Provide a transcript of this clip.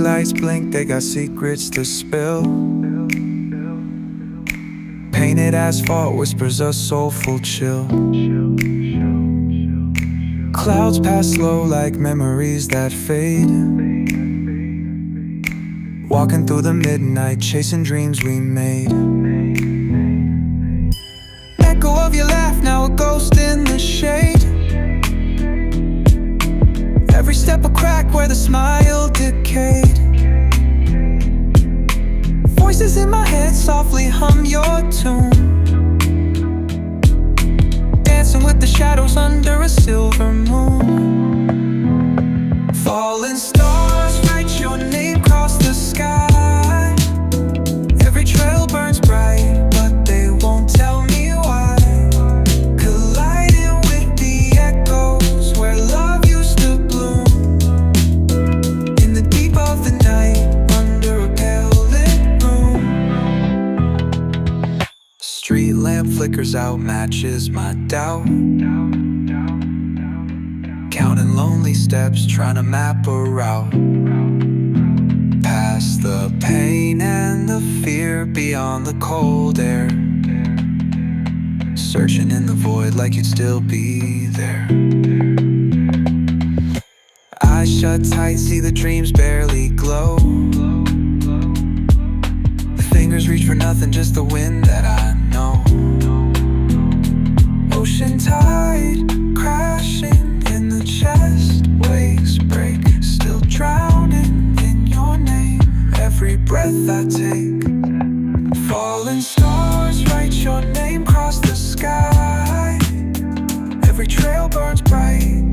lights blink, they got secrets to spill. Painted asphalt whispers a soulful chill. Clouds pass slow like memories that fade. Walking through the midnight, chasing dreams we made. Echo of your laugh, now a ghost in the shade. Every step a crack where the smile decayed. Voices in my head softly hum your tune, dancing with the shadows under a silver moon. Falling stars write your name across the sky. Every trail burns bright, but they won't tell me why. Colliding with the echoes where love used to bloom. In the deep of the night, under a pale lit room. Street lamp flickers out, matches my doubt. Counting lonely steps, trying to map a route. Past the pain and the fear, beyond the cold air. Searching in the void like you'd still be there. Eyes shut tight, see the dreams barely glow. Fingers reach for nothing, just the wind that I know. Ocean tide crashing in the chest, waves break, still drowning in your name. Every breath I take, falling stars write your name across the sky. Every trail burns bright,